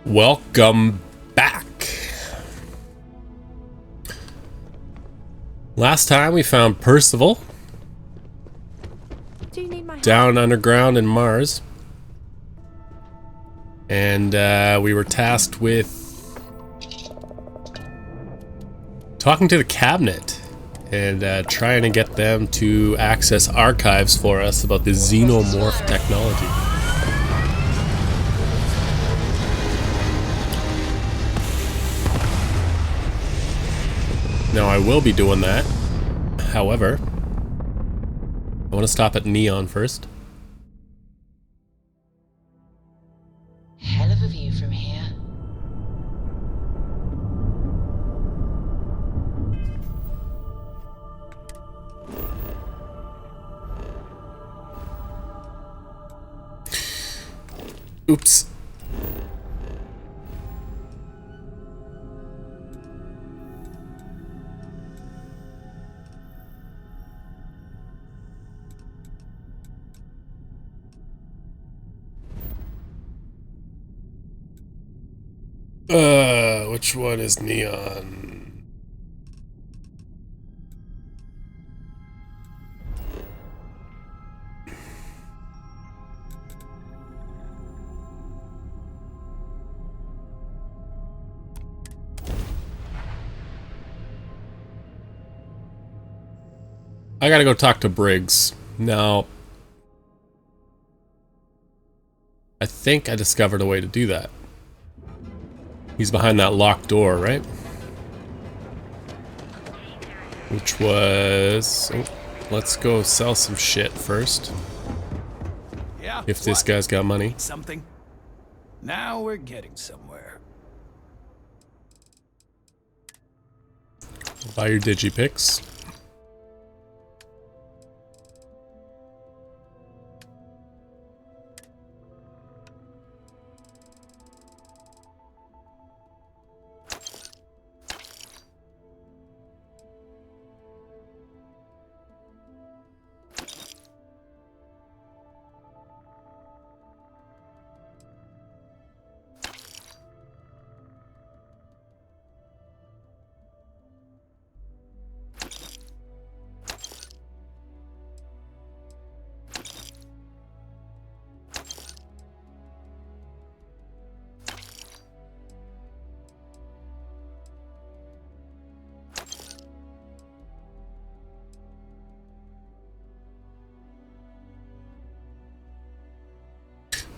Welcome back. Last time we found Percival down underground in Mars, and we were tasked with talking to the cabinet and trying to get them to access archives for us about the xenomorph technology. Now I will be doing that. However, I want to stop at Neon first. Hell of a view from here. Oops. Which one is Neon? I gotta go talk to Briggs. Now, I think I discovered a way to do that. He's behind that locked door, right? Which was... Oh, let's go sell some shit first. Yeah. If this guy's got money. Something. Now we're getting somewhere. Buy your digipicks.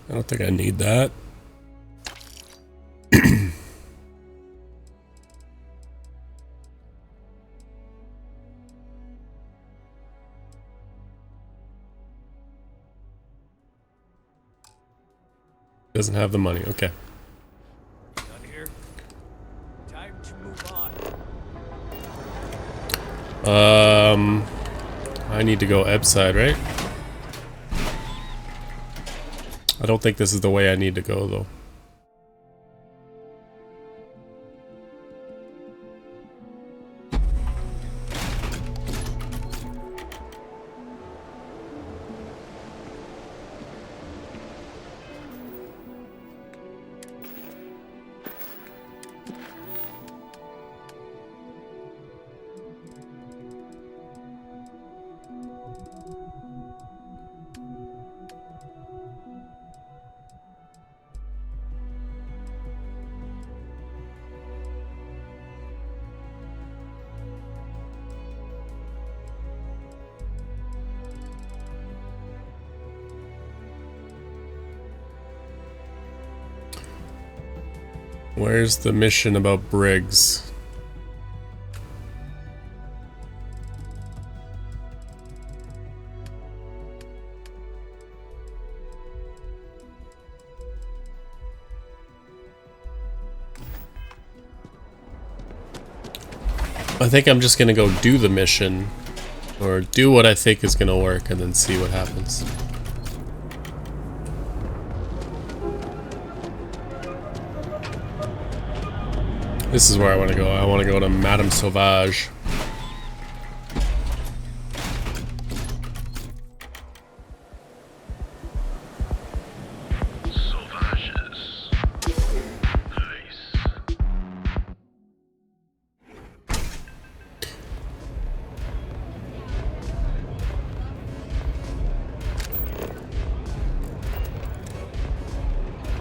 I don't think I need that. Doesn't have the money. Okay. Done here. Time to move on. I need to go Ebside, right? I don't think this is the way I need to go, though. Where's the mission about Briggs? I think I'm just gonna go do the mission, or do what I think is gonna work, and then see what happens. This is where I want to go. I want to go to Madame Sauvage.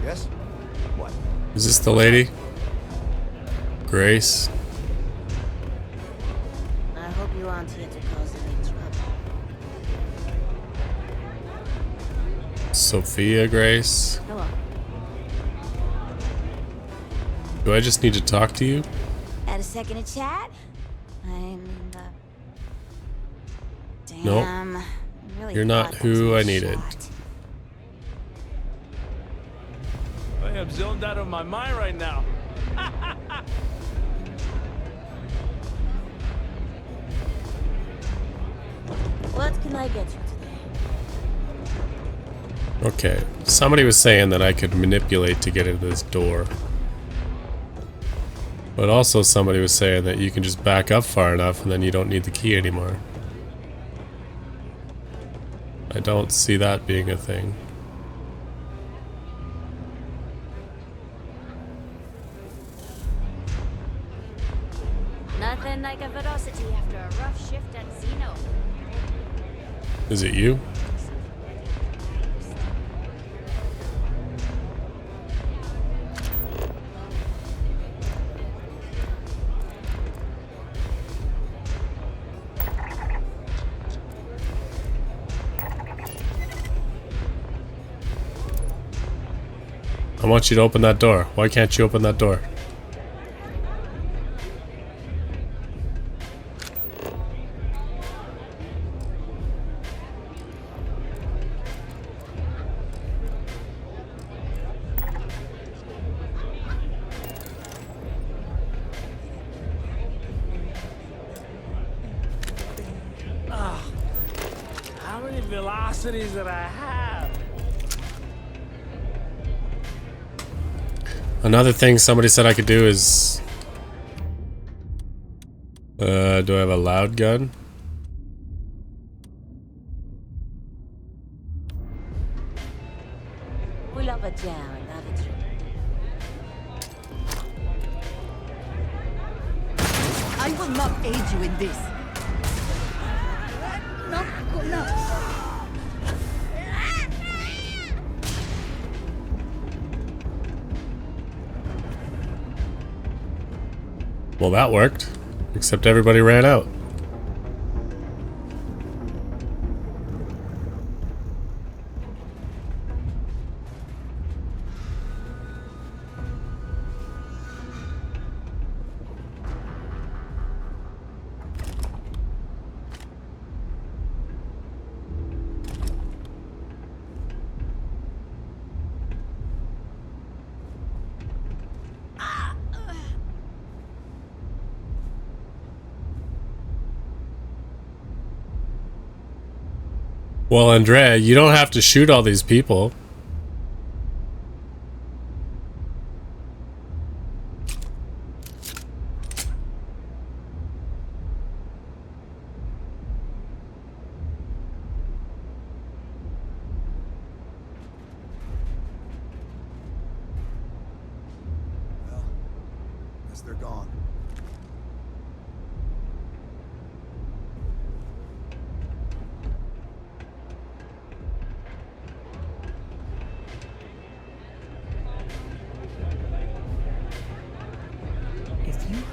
Yes? What? Is this the lady? Grace? I hope you aren't here to cause any trouble. Sophia Grace? Hello. Do I just need to talk to you? Had a second to chat? I'm Nope. Damn. I really You're not thought that was who my I needed. shot. I am zoned out of my mind right now. What can I get you today? Okay. Somebody was saying that I could manipulate to get into this door. But also somebody was saying that you can just back up far enough and then you don't need the key anymore. I don't see that being a thing. Nothing like a velocity after a rough shift at Xeno. Is it you? I want you to open that door. Why can't you open that door? How many velocities did I have? Another thing somebody said I could do is... do I have a loud gun? We love a jam and have a drink. I will not aid you in this. Well, that worked. Except everybody ran out. Well, Andrea, you don't have to shoot all these people. Well, guess they're gone.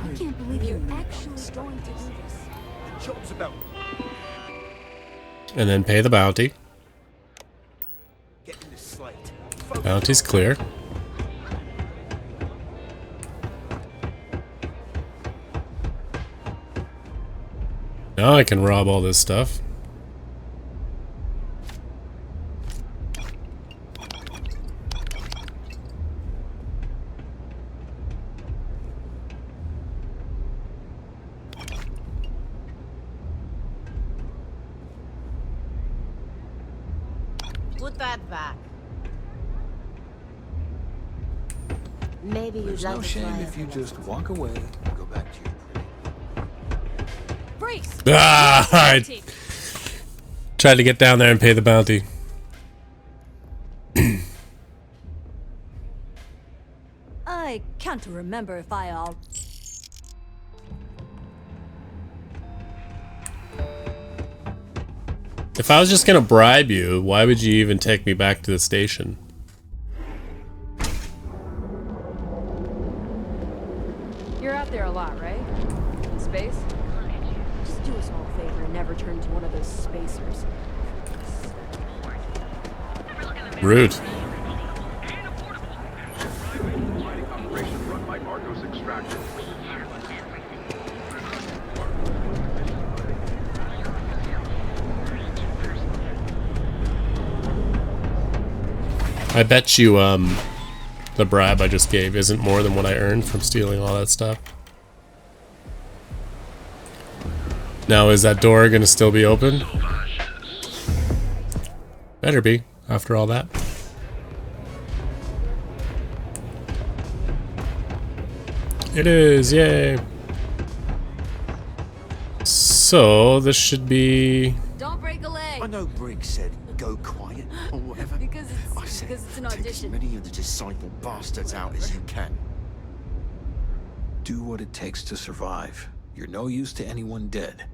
I can't believe you're actually going to do this. The job's about And then pay the bounty. getting this slate. Bounty's clear. Now I can rob all this stuff. Put that back. Maybe you'd There's like no to shame try if you it. just walk away and go back to your pretty. Brace! Ah, I tried to get down there and pay the bounty. I can't remember if I all... If I was just gonna bribe you, why would you even take me back to the station? You're out there a lot, right? In space? Just do us all a favor and never turn into one of those spacers. Rude. I bet you, the bribe I just gave isn't more than what I earned from stealing all that stuff. Now, is that door gonna still be open? Better be, after all that. It is, yay! So, this should be... Don't break a leg. I know Briggs said go quiet or whatever. Because I said it's an take as audition. many of the disciple bastards out as you can. Do what it takes to survive. You're no use to anyone dead.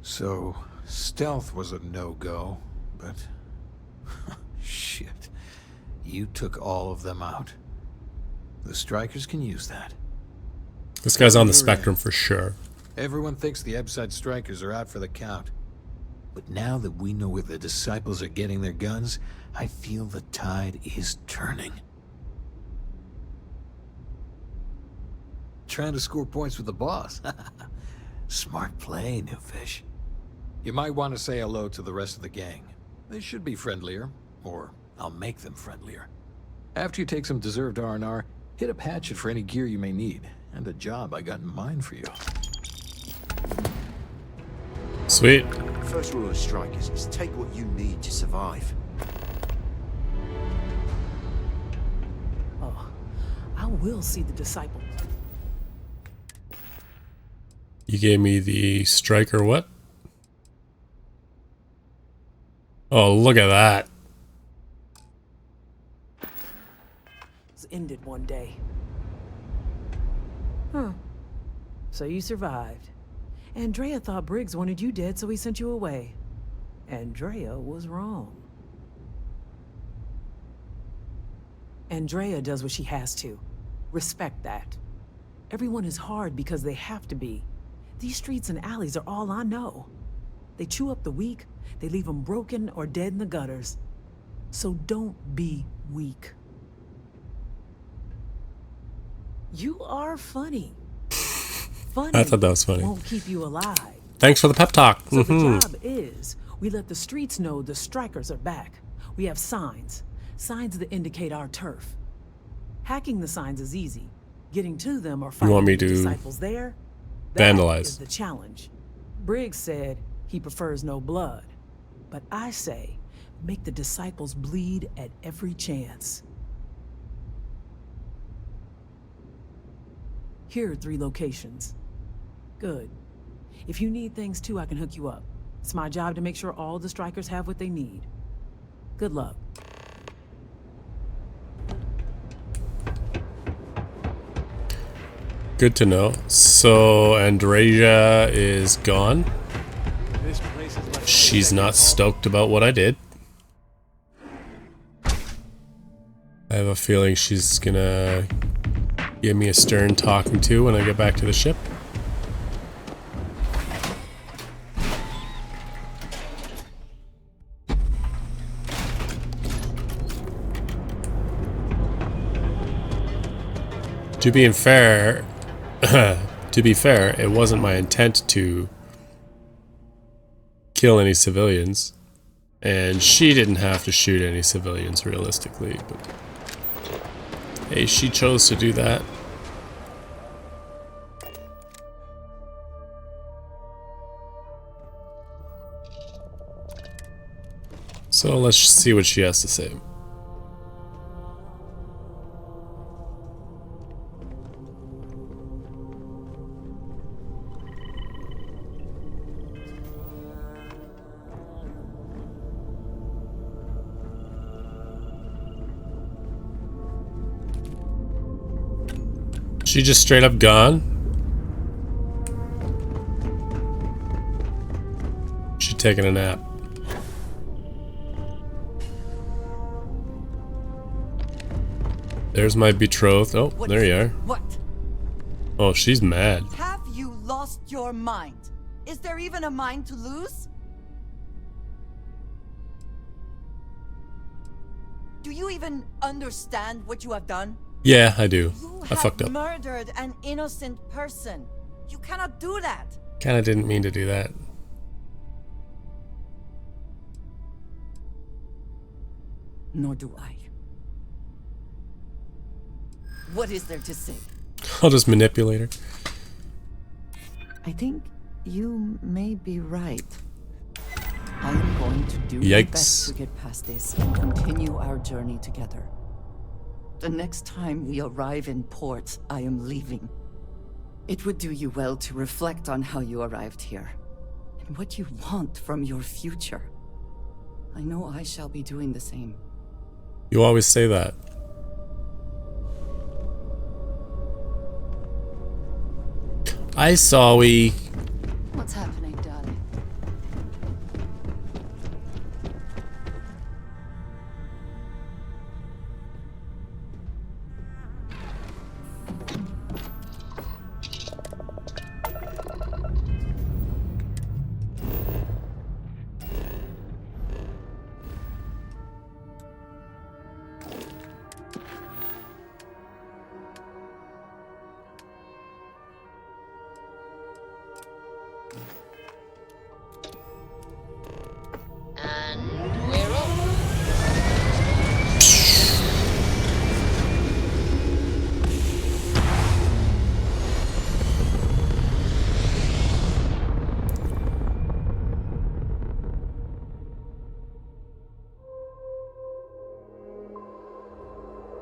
So, stealth was a no-go, but... shit. You took all of them out. The strikers can use that. This guy's on the spectrum for sure. Everyone thinks the Ebside strikers are out for the count. But now that we know where the disciples are getting their guns, I feel the tide is turning. Trying to score points with the boss. Smart play, new fish. You might want to say hello to the rest of the gang. They should be friendlier, or I'll make them friendlier. After you take some deserved R&R, hit up Hatchet for any gear you may need, and a job I got in mind for you. Sweet. First rule of strikers is take what you need to survive. Oh, I will see the disciple. You gave me the striker what? Oh, look at that. It's ended one day. Huh. So you survived. Andrea thought Briggs wanted you dead, so he sent you away. Andrea was wrong. Andrea does what she has to. Respect that. Everyone is hard because they have to be. These streets and alleys are all I know. They chew up the weak, they leave them broken or dead in the gutters. So don't be weak. You are funny. Funny I thought that was funny. won't keep you alive. Thanks for the pep talk. So the job is, we let the streets know the strikers are back. We have signs. Signs that indicate our turf. Hacking the signs is easy. Getting to them or finding want me the to disciples there, that vandalize? is the challenge. Briggs said he prefers no blood. But I say, make the disciples bleed at every chance. Here are 3 locations. Good. If you need things too, I can hook you up. It's my job to make sure all the strikers have what they need. Good luck. Good to know. So Andrea is gone. She's not stoked about what I did. I have a feeling she's gonna give me a stern talking to when I get back to the ship. To be fair, it wasn't my intent to kill any civilians, and she didn't have to shoot any civilians realistically, but hey, she chose to do that. So let's see what she has to say. She just straight up gone? She taking a nap. There's my betrothed. Oh, there you are. What? Oh, she's mad. Have you lost your mind? Is there even a mind to lose? Do you even understand what you have done? Yeah, I do. You I have fucked up. murdered an innocent person. You cannot do that. Kinda didn't mean to do that. Nor do I. What is there to say? I'll just manipulate her. I think you may be right. I am going to do my Yikes. best to get past this and continue our journey together. The next time we arrive in port, I am leaving. It would do you well to reflect on how you arrived here and what you want from your future. I know I shall be doing the same. You always say that. I saw we. What's happening, darling? And we're off.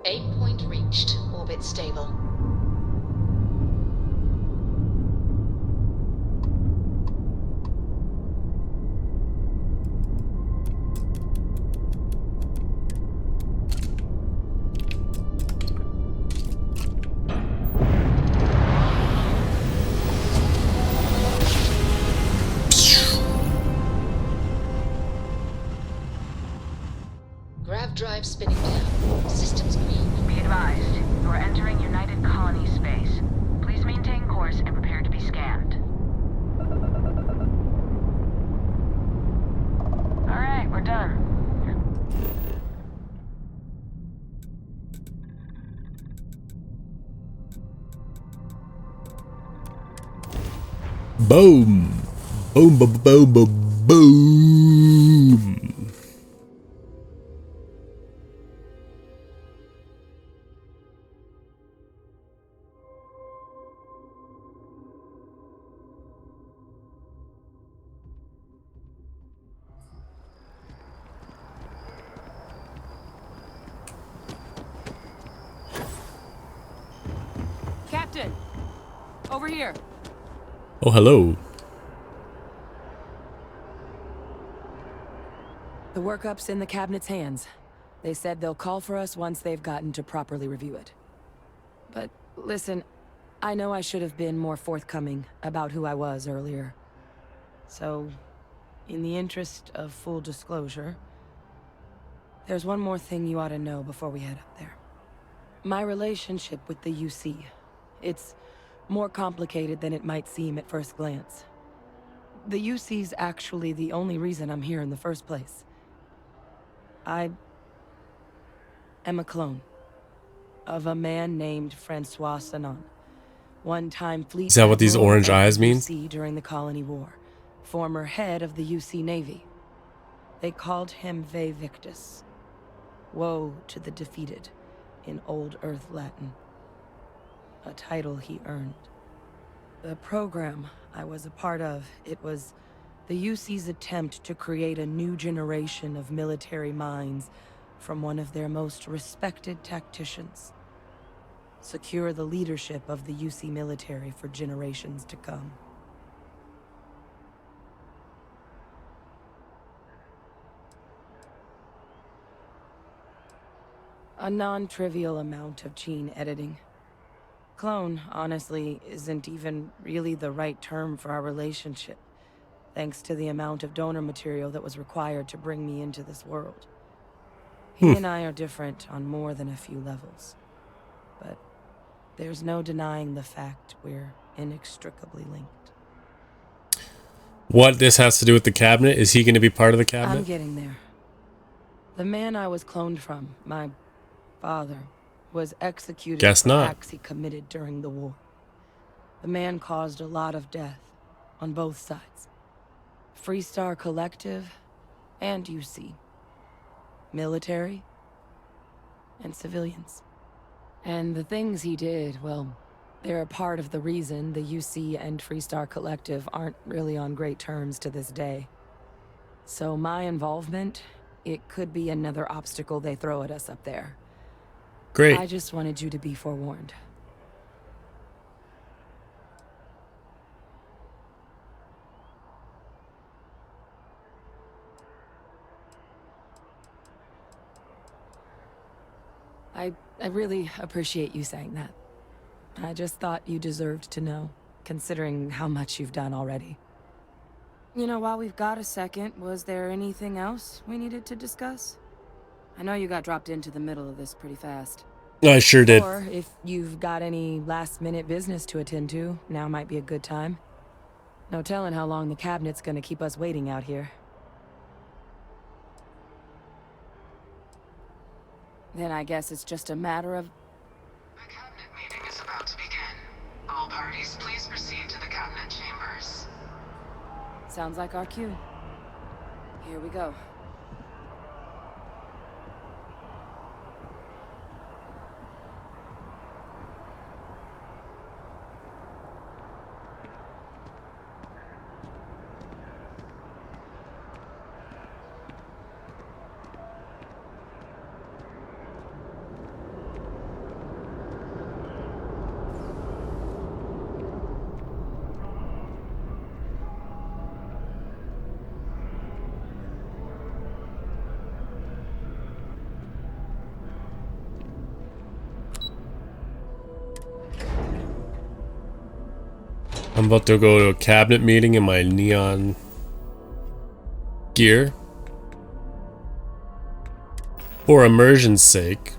8 point reached. Orbit stable. Grav drive spinning down. Systems green. Be advised, you are entering United Colony space. Please maintain course and prepare to be scanned. Alright, we're done. Boom! Boom, boom, boom, boom, boom! Captain! Over here! Oh, hello. The workup's in the cabinet's hands. They said they'll call for us once they've gotten to properly review it. But listen, I know I should have been more forthcoming about who I was earlier. So, in the interest of full disclosure, there's one more thing you ought to know before we head up there. My relationship with the UC. It's more complicated than it might seem at first glance. The UC's actually the only reason I'm here in the first place. I am a clone of a man named Francois Sanon, one-time fleet Is that what these admiral orange of the eyes mean? UC during the Colony War, former head of the UC Navy. They called him Ve Victus. Woe to the defeated, in Old Earth Latin. A title he earned. The program I was a part of, it was the UC's attempt to create a new generation of military minds from one of their most respected tacticians. Secure the leadership of the UC military for generations to come. A non-trivial amount of gene editing. Clone, honestly, isn't even really the right term for our relationship, thanks to the amount of donor material that was required to bring me into this world. He and I are different on more than a few levels. There's no denying the fact we're inextricably linked. What this has to do with the cabinet? Is he going to be part of the cabinet? I'm getting there. The man I was cloned from, my father, was executed Guess for not. acts he committed during the war. The man caused a lot of death on both sides. Freestar Collective and UC. Military and civilians. And the things he did, well, they're a part of the reason the UC and Freestar Collective aren't really on great terms to this day. So my involvement, it could be another obstacle they throw at us up there. Great. I just wanted you to be forewarned. I really appreciate you saying that. I just thought you deserved to know, considering how much you've done already. You know, while we've got a second, was there anything else we needed to discuss? I know you got dropped into the middle of this pretty fast. I sure did. Or if you've got any last-minute business to attend to, now might be a good time. No telling how long the cabinet's gonna keep us waiting out here. Then I guess it's just a matter of... The cabinet meeting is about to begin. All parties, please proceed to the cabinet chambers. Sounds like our cue. Here we go. I'm about to go to a cabinet meeting in my neon gear. For immersion's sake.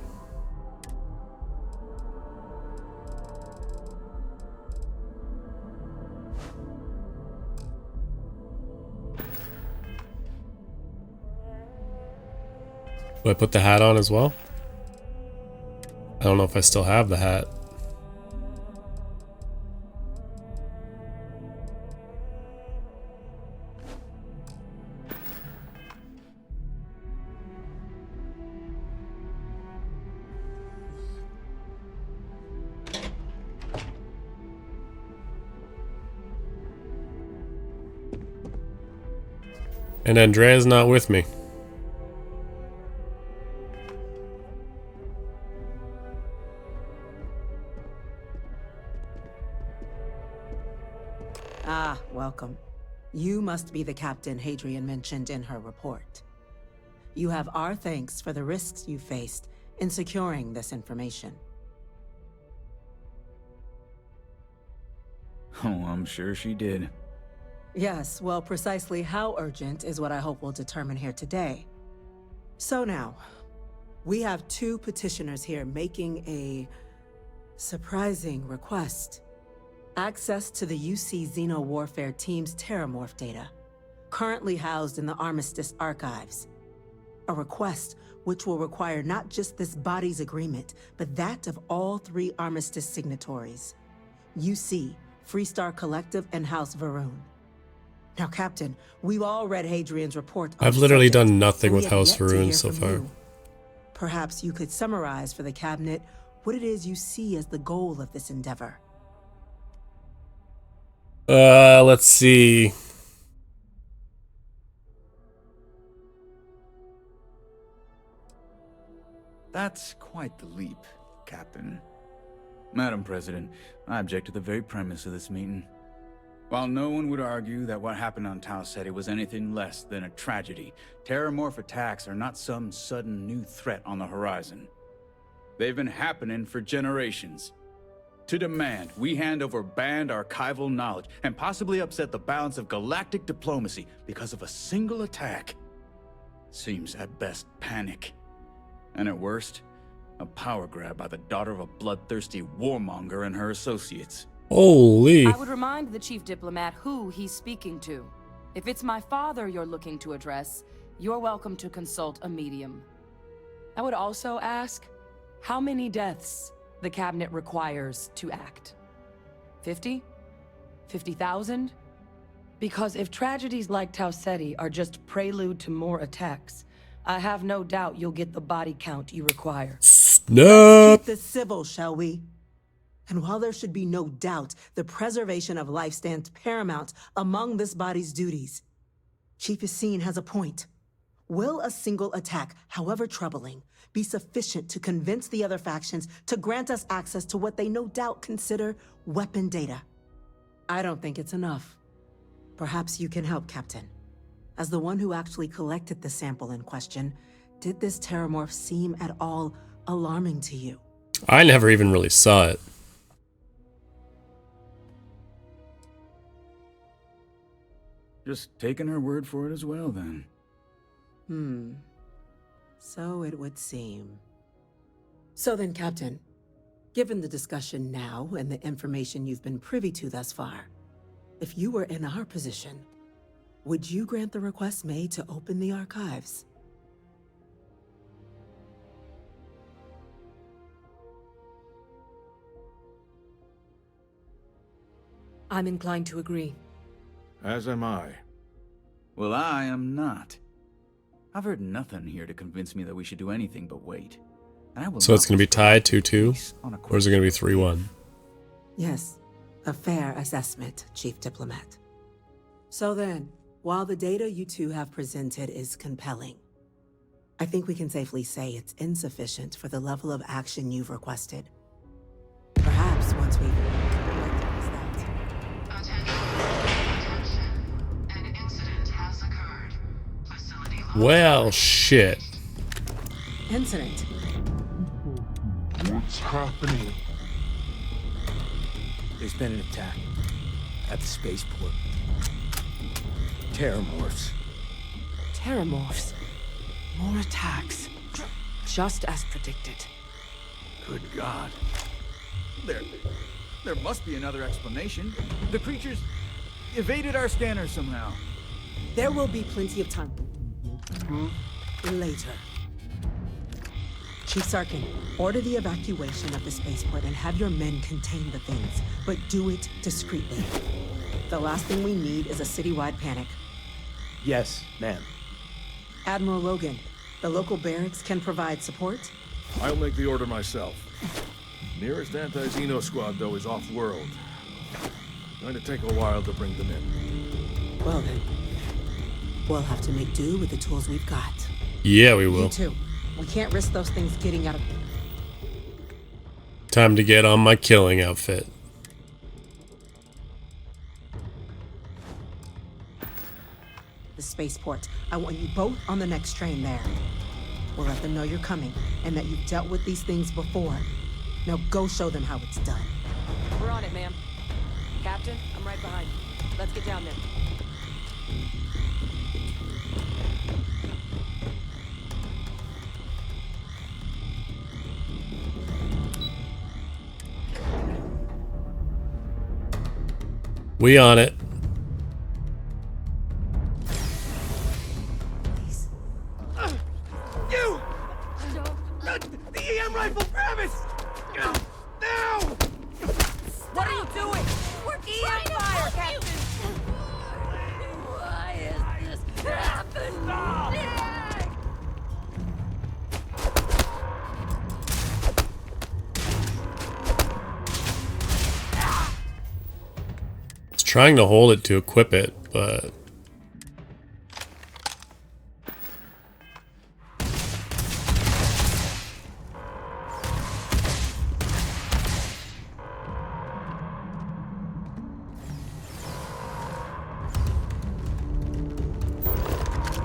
Do I put the hat on as well? I don't know if I still have the hat. And Andrea's not with me. Ah, welcome. You must be the captain Hadrian mentioned in her report. You have our thanks for the risks you faced in securing this information. Oh, I'm sure she did. Yes, well, precisely how urgent is what I hope we'll determine here today. So now, we have two petitioners here making a surprising request. Access to the UC Xeno Warfare Team's Terramorph data, currently housed in the Armistice archives. A request which will require not just this body's agreement, but that of all three Armistice signatories. UC, Freestar Collective, and House Varun. Now, Captain, we've all read Hadrian's report on I've the literally subject, done nothing and we with have House yet to Varun hear so from far. you. Perhaps you could summarize for the Cabinet what it is you see as the goal of this endeavor. Let's see. That's quite the leap, Captain. Madam President, I object to the very premise of this meeting. While no one would argue that what happened on Tau Ceti was anything less than a tragedy, Terramorph attacks are not some sudden new threat on the horizon. They've been happening for generations. To demand we hand over banned archival knowledge and possibly upset the balance of galactic diplomacy because of a single attack seems at best panic. And at worst, A power grab by the daughter of a bloodthirsty warmonger and her associates. Holy. I would remind the chief diplomat who he's speaking to. If it's my father you're looking to address, you're welcome to consult a medium. I would also ask how many deaths the cabinet requires to act. 50? 50,000? Because if tragedies like Tau Ceti are just prelude to more attacks, I have no doubt you'll get the body count you require. Nope. Keep this civil, shall we? And while there should be no doubt, the preservation of life stands paramount among this body's duties. Chief Yassine has a point. Will a single attack, however troubling, be sufficient to convince the other factions to grant us access to what they no doubt consider weapon data? I don't think it's enough. Perhaps you can help, Captain. As the one who actually collected the sample in question, did this terramorph seem at all alarming to you? I never even really saw it. Just taking her word for it as well, then. So it would seem. So then, Captain, given the discussion now and the information you've been privy to thus far, if you were in our position, would you grant the request made to open the archives? I'm inclined to agree. As am I. Well, I am not. I've heard nothing here to convince me that we should do anything but wait. And I will So it's going to be tied 2-2? on a Or is it going to be 3-1? Yes, a fair assessment, Chief Diplomat. So then, while the data you two have presented is compelling, I think we can safely say it's insufficient for the level of action you've requested. Perhaps once we've... Well, shit. Incident. What's happening? There's been an attack at the spaceport. Terramorphs. Terramorphs. More attacks. Just as predicted. Good God. There must be another explanation. The creatures evaded our scanner somehow. There will be plenty of time. Later. Chief Sarkin, order the evacuation of the spaceport and have your men contain the things, but do it discreetly. The last thing we need is a citywide panic. Yes, ma'am. Admiral Logan, the local barracks can provide support? I'll make the order myself. Nearest anti-Xeno squad, though, is off-world. Going to take a while to bring them in. Well then, we'll have to make do with the tools we've got. Yeah, we will. You too. We can't risk those things getting out of... Time to get on my killing outfit. The spaceport. I want you both on the next train there. We'll let them know you're coming and that you've dealt with these things before. Now go show them how it's done. We're on it, ma'am. Captain, I'm right behind you. Let's get down there. We on it. You! The EM rifle, Travis! Now! What are you doing? We're EM fire, Captain! Why is this happening? It's trying to hold it to equip it, but...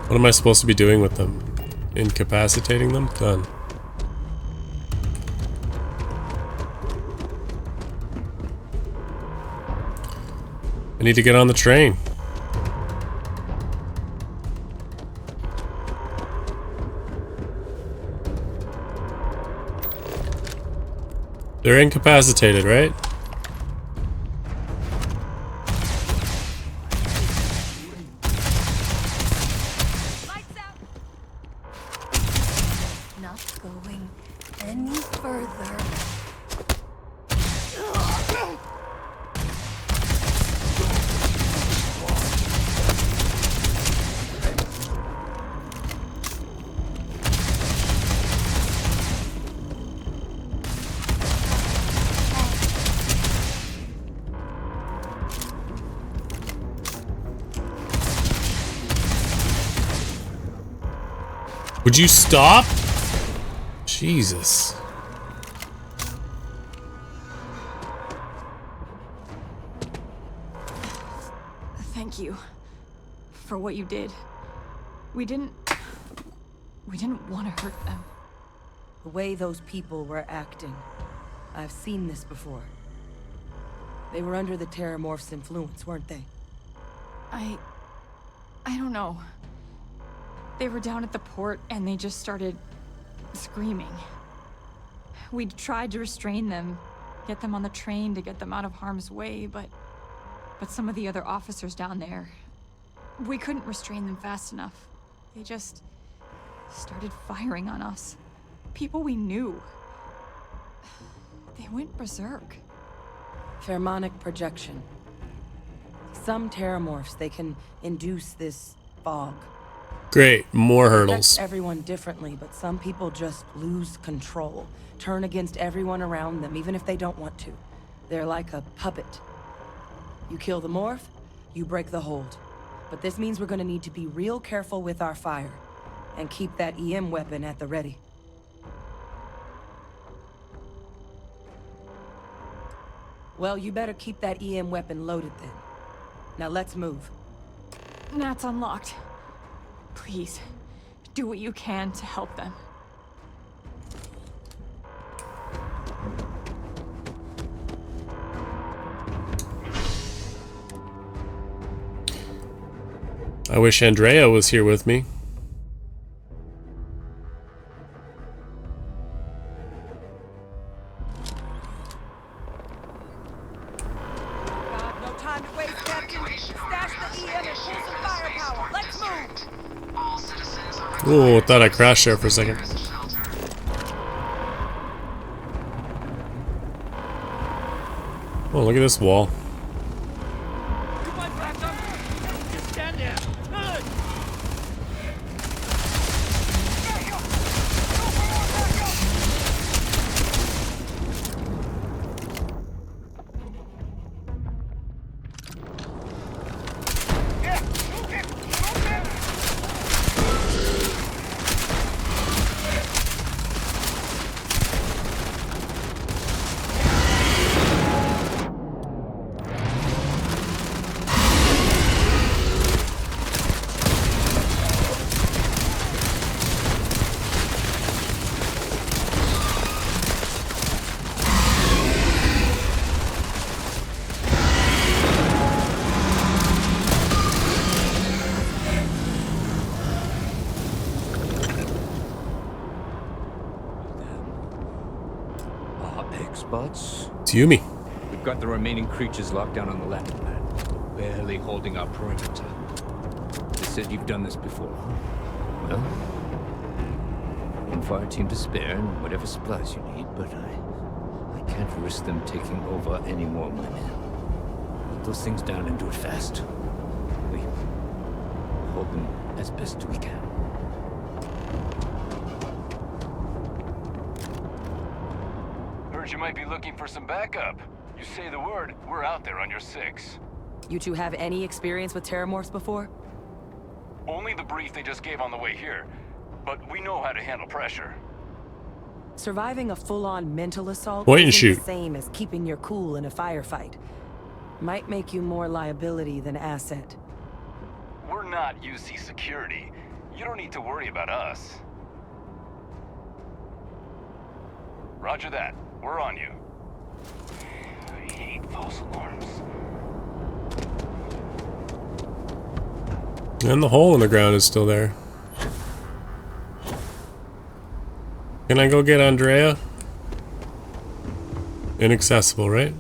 What am I supposed to be doing with them? Incapacitating them? Done. I need to get on the train. They're incapacitated, right? Not going any further. Would you stop? Jesus. Thank you for what you did. We didn't want to hurt them. The way those people were acting, I've seen this before. They were under the Terramorph's influence, weren't they? I don't know. They were down at the port and they just started screaming. We tried to restrain them, get them on the train to get them out of harm's way, but some of the other officers down there, we couldn't restrain them fast enough. They just started firing on us. People we knew. They went berserk. Pheromonic projection. Some Terramorphs, they can induce this fog. Great, more It affects hurdles. everyone differently, but some people just lose control. Turn against everyone around them, even if they don't want to. They're like a puppet. You kill the morph, you break the hold. But this means we're gonna need to be real careful with our fire. And keep that EM weapon at the ready. Well, you better keep that EM weapon loaded then. Now let's move. Nat's unlocked. Please, do what you can to help them. I wish Andrea was here with me. No time to waste, Captain. Stash the EM and pull some firepower. Let's move. Ooh, thought I crashed there for a second. Oh, look at this wall. It's Yumi. We've got the remaining creatures locked down on the land plan. Barely holding our perimeter. They said you've done this before. Well, one fire team to spare and whatever supplies you need, but I can't risk them taking over any more of my men. Put those things down and do it fast. We hold them as best we can. You might be looking for some backup. You say the word, we're out there on your 6. You two have any experience with Terramorphs before? Only the brief they just gave on the way here, but we know how to handle pressure. Surviving a full-on mental assault Point and isn't shoot. the same as keeping your cool in a firefight. Might make you more liability than asset. We're not UC security. You don't need to worry about us. Roger that. We're on you. I hate false alarms. And the hole in the ground is still there. Can I go get Andrea? inaccessible, right?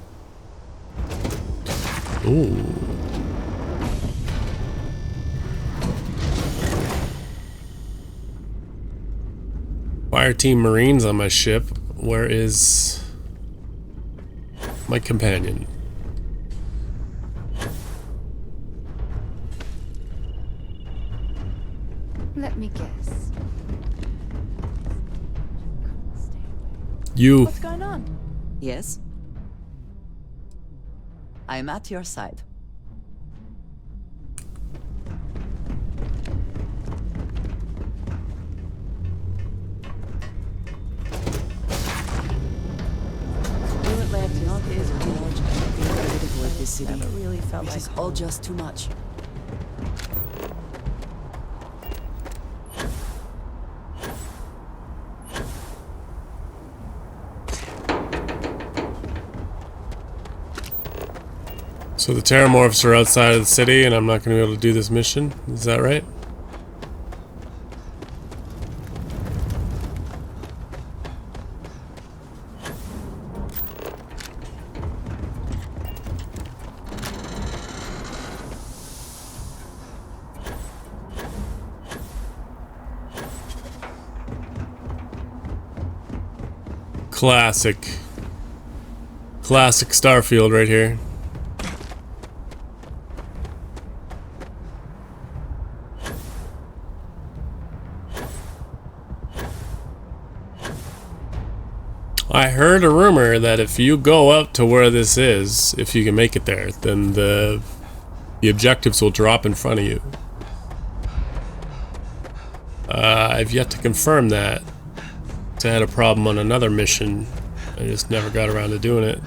Ooh. Fire team Marines on my ship. Where is my companion? Let me guess. You. What's going on? Yes? I'm at your side. This city never really felt like it's all just too much. So the Terramorphs are outside of the city, and I'm not going to be able to do this mission. Is that right? Classic Starfield right here. I heard a rumor that if you go up to where this is, if you can make it there, then the objectives will drop in front of you. I've yet to confirm that. I had a problem on another mission. I just never got around to doing it.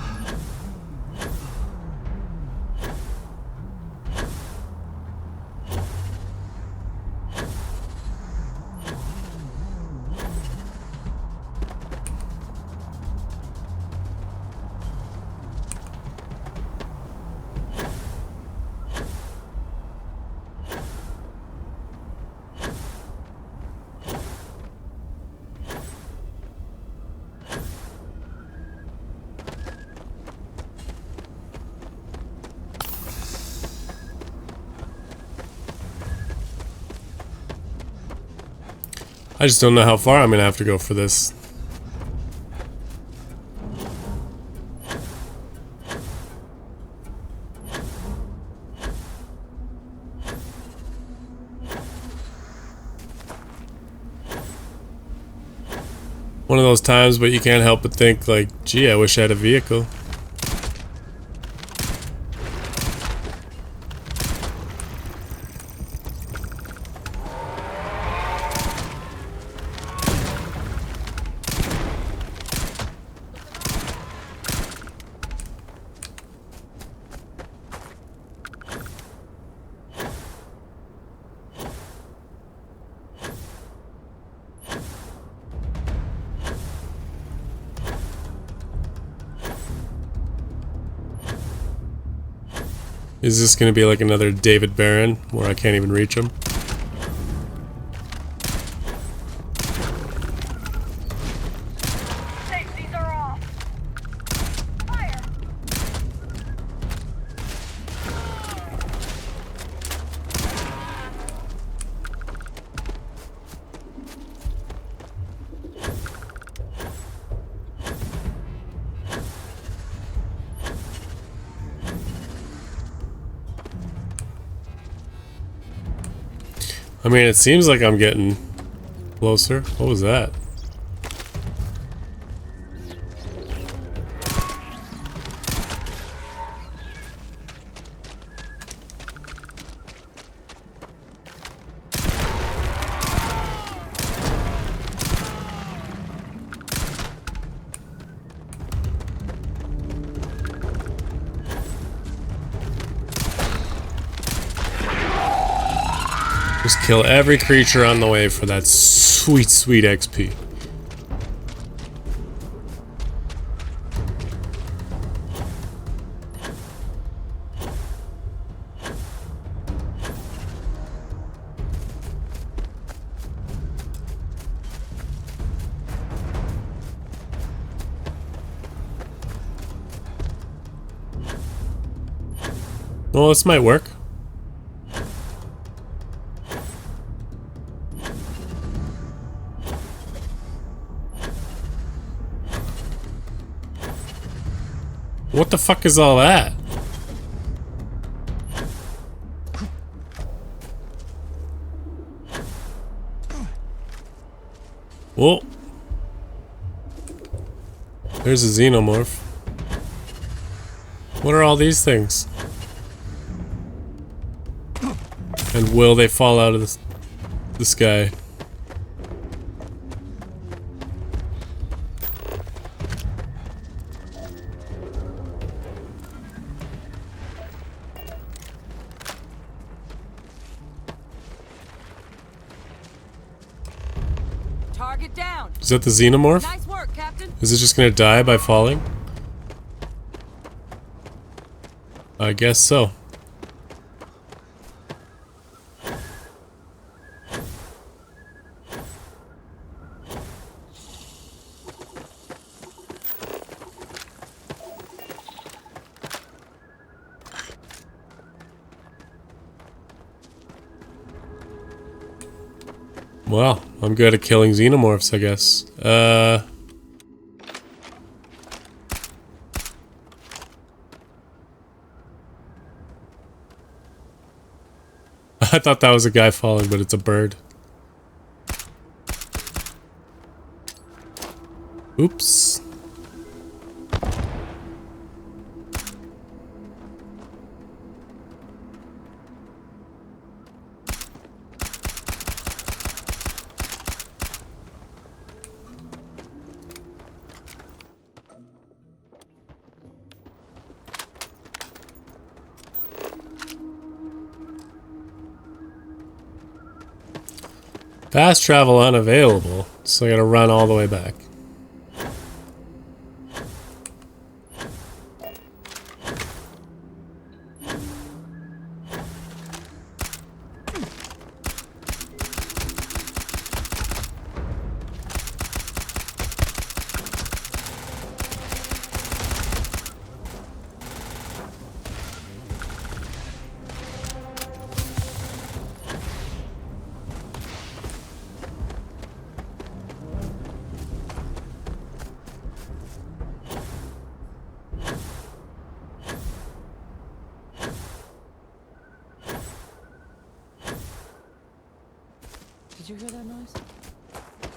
I just don't know how far I'm gonna have to go for this. One of those times, but you can't help but think like, gee, I wish I had a vehicle. Is this going to be like another David Barron where I can't even reach him? Safeties are off. Fire. I mean, it seems like I'm getting closer. What was that? Just kill every creature on the way for that sweet, sweet XP. Well, this might work. What the fuck is all that? Whoa. There's a xenomorph. What are all these things? And will they fall out of the sky? Target down. Is that the xenomorph? Nice work, Captain. Is it just gonna die by falling? I guess so. Well, I'm good at killing xenomorphs, I guess. I thought that was a guy falling, but it's a bird. Oops. Fast travel unavailable, so I gotta run all the way back. Did you hear that noise?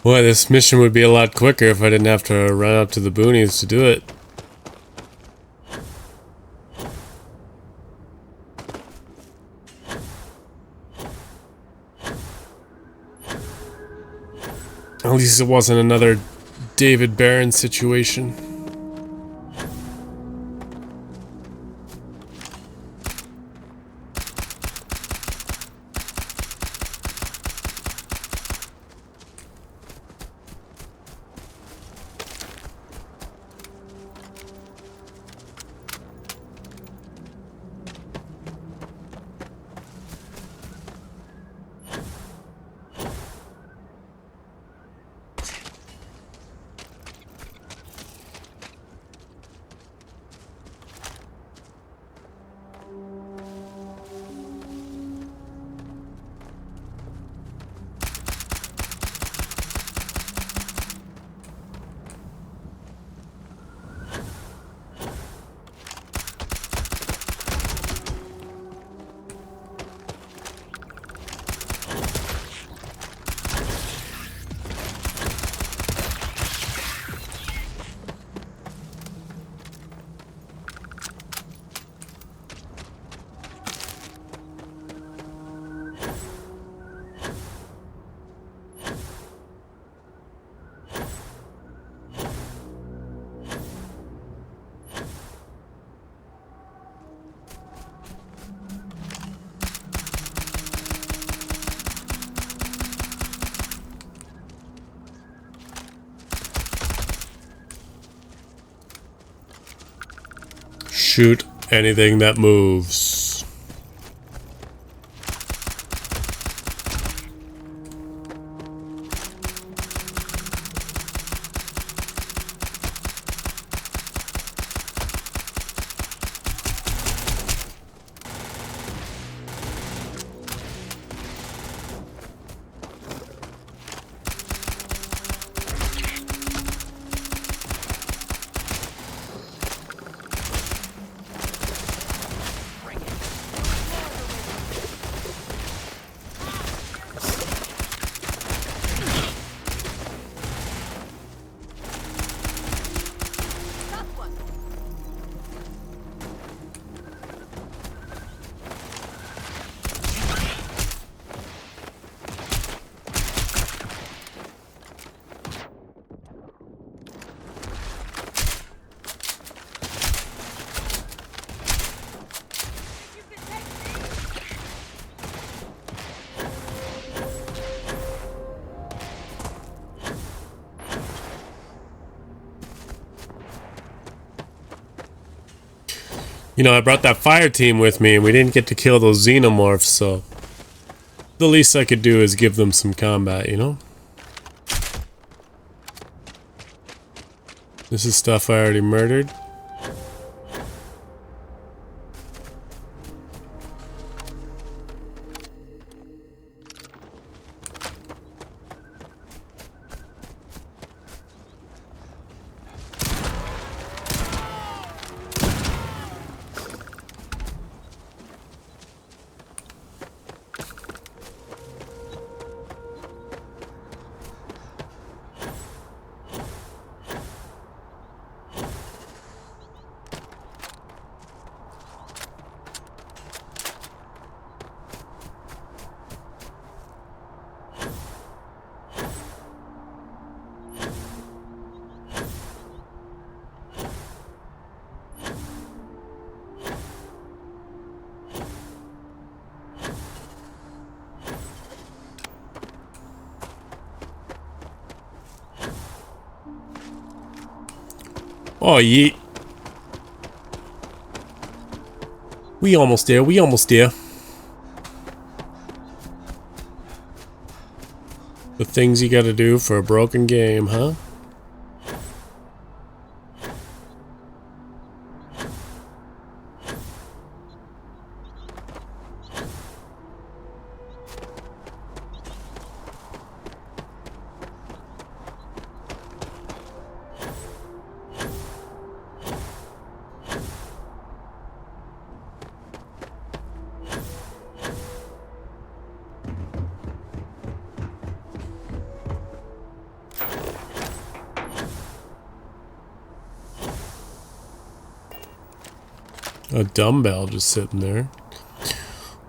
Boy, this mission would be a lot quicker if I didn't have to run up to the boonies to do it. At least it wasn't another David Barron situation. Shoot anything that moves. You know, I brought that fire team with me and we didn't get to kill those xenomorphs, so the least I could do is give them some combat, you know? This is stuff I already murdered. Oh, yeet. We almost there, we almost there. The things you gotta do for a broken game, huh? A dumbbell just sitting there.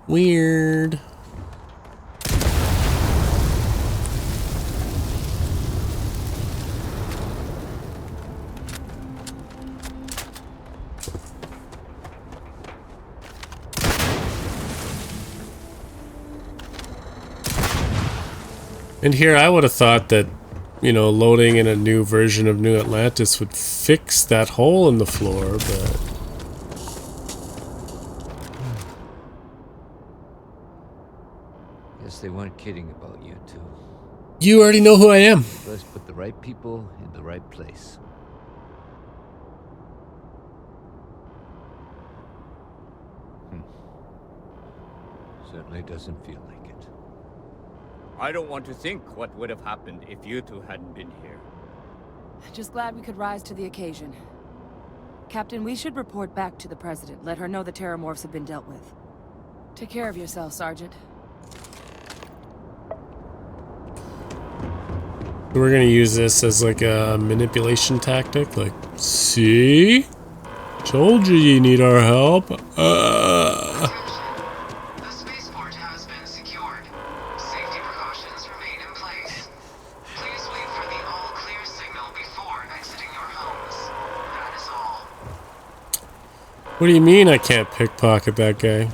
Weird. And here I would have thought that, you know, loading in a new version of New Atlantis would fix that hole in the floor, but... Guess they weren't kidding about you two. You already know who I am. Let's put the right people in the right place. Certainly doesn't feel like it. I don't want to think what would have happened if you two hadn't been here. Just glad we could rise to the occasion. Captain, we should report back to the President. Let her know the Terramorphs have been dealt with. Take care of yourself, Sergeant. We're gonna use this as like a manipulation tactic. Like, see? Told you you need our help. What do you mean I can't pickpocket that guy?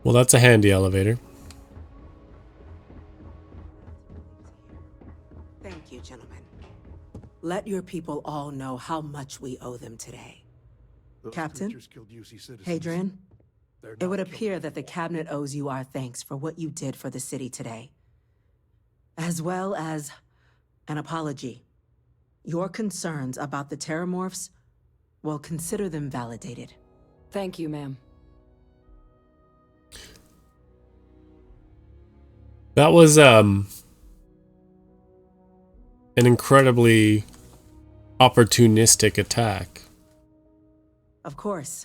Well, that's a handy elevator. Thank you, gentlemen. Let your people all know how much we owe them today. Captain, Hadrian, it would appear that the Cabinet owes you our thanks for what you did for the city today, as well as an apology. Your concerns about the Terramorphs, well, consider them validated. Thank you, ma'am. That was an incredibly opportunistic attack. Of course.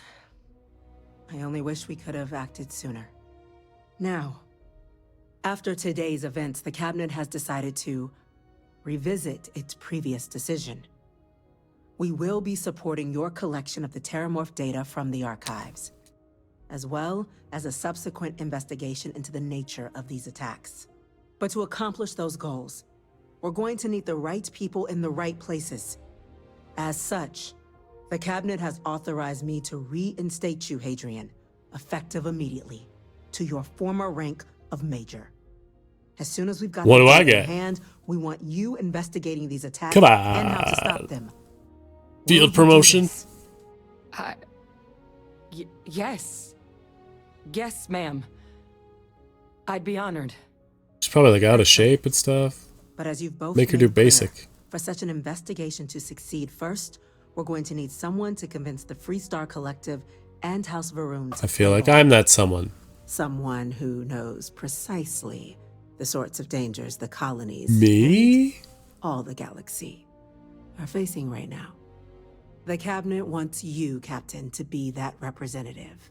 I only wish we could have acted sooner. Now, after today's events, the Cabinet has decided to revisit its previous decision. We will be supporting your collection of the Terramorph data from the archives, as well as a subsequent investigation into the nature of these attacks. But to accomplish those goals, we're going to need the right people in the right places. As such, the Cabinet has authorized me to reinstate you, Hadrian, effective immediately, to your former rank of Major. As soon as we've got What the do I data in get? hand, we want you investigating these attacks Come and how to stop on. them. Will Field you do promotion. this? Yes. Yes, ma'am. I'd be honored. She's probably like out of shape and stuff. But as you've both Make her made do clear, basic. for such an investigation to succeed first, we're going to need someone to convince the Freestar Collective and House Varun to I feel like fail. I'm that someone. Someone who knows precisely the sorts of dangers the colonies Me? and all the galaxy are facing right now. The Cabinet wants you, Captain, to be that representative.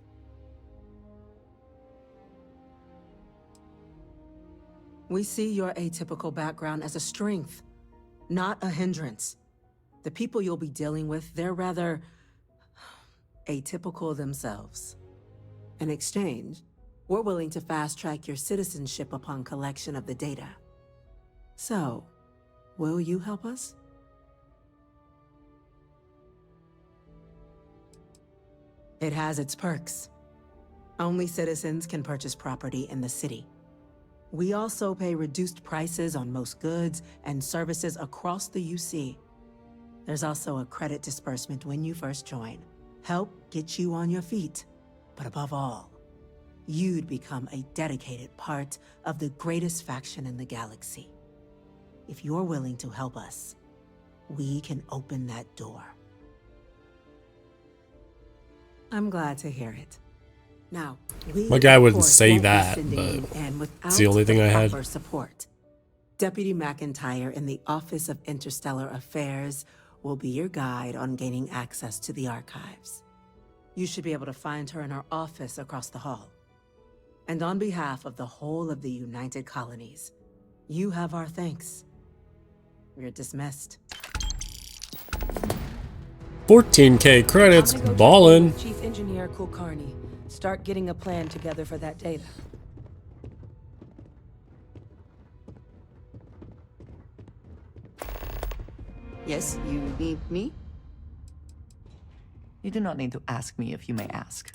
We see your atypical background as a strength, not a hindrance. The people you'll be dealing with, they're rather atypical themselves. In exchange, we're willing to fast-track your citizenship upon collection of the data. So, will you help us? It has its perks. Only citizens can purchase property in the city. We also pay reduced prices on most goods and services across the UC. There's also a credit disbursement when you first join. Help get you on your feet. But above all, you'd become a dedicated part of the greatest faction in the galaxy. If you're willing to help us, we can open that door. I'm glad to hear it. Now, My guy wouldn't say that, but it's the only thing I had. Support. Deputy McIntyre in the Office of Interstellar Affairs will be your guide on gaining access to the archives. You should be able to find her in her office across the hall. And on behalf of the whole of the United Colonies, you have our thanks. You're dismissed. 14K credits, I'm gonna go ballin'. check in with Chief Engineer Kulkarni. Start getting a plan together for that data. Yes, you need me? You do not need to ask me if you may ask.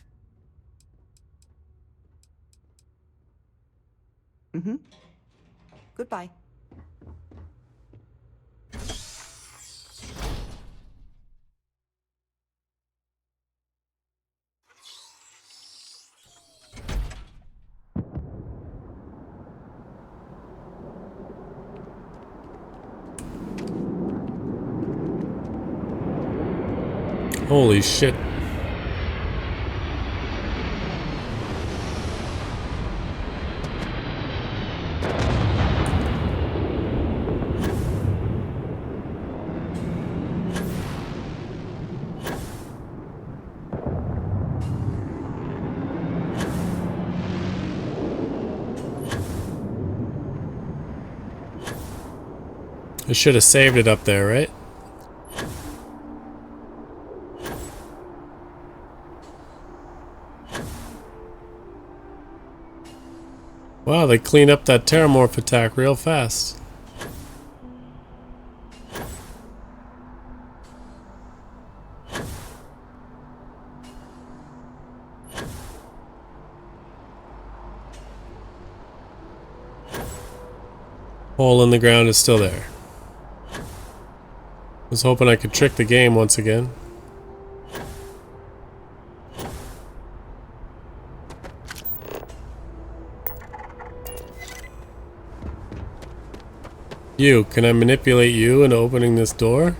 Goodbye. Holy shit. I should have saved it up there, right? Wow, they cleaned up that Terramorph attack real fast. Hole in the ground is still there. Was hoping I could trick the game once again. You, can I manipulate you into opening this door?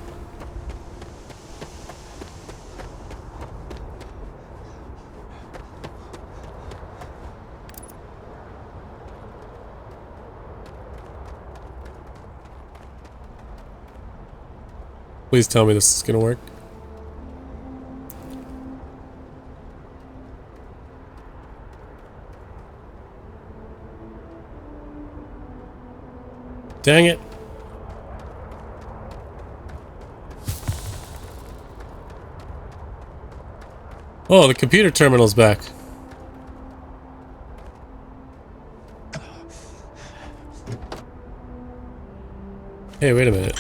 Please tell me this is gonna work. Dang it. Oh, the computer terminal's back. Hey, wait a minute.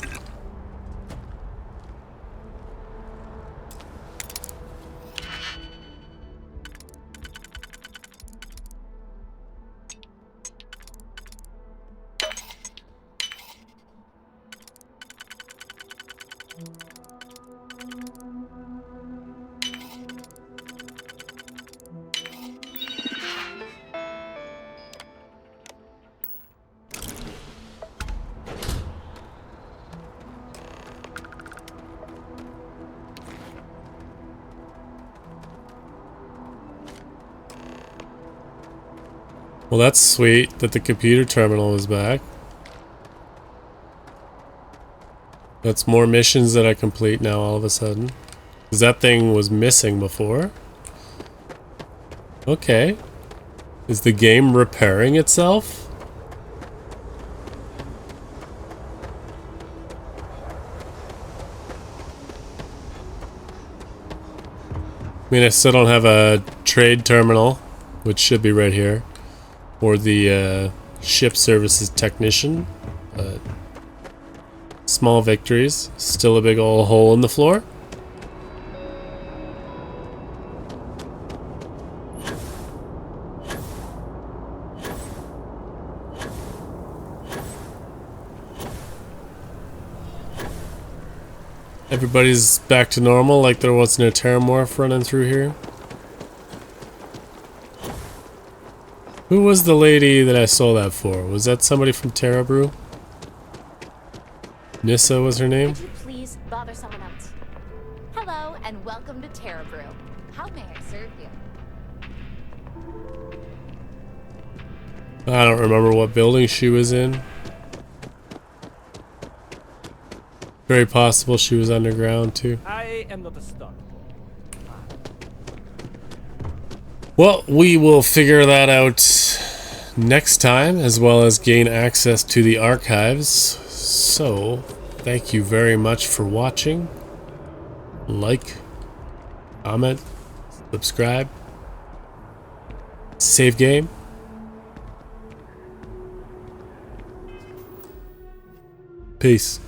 Well, that's sweet that the computer terminal is back. That's more missions that I complete now all of a sudden. Because that thing was missing before. Okay. Is the game repairing itself? I mean, I still don't have a trade terminal, which should be right here. Or the ship services technician. Small victories. Still a big old hole in the floor. Everybody's back to normal, like there wasn't a Terramorph running through here. Who was the lady that I sold that for? Was that somebody from Terra Brew? Nissa was her name? Could you please bother someone else? Hello, and welcome to Terra Brew. How may I serve you? I don't remember what building she was in. Very possible she was underground too. I am not a star. Well, we will figure that out next time, as well as gain access to the archives. So, thank you very much for watching. Like, comment, subscribe, save game. Peace.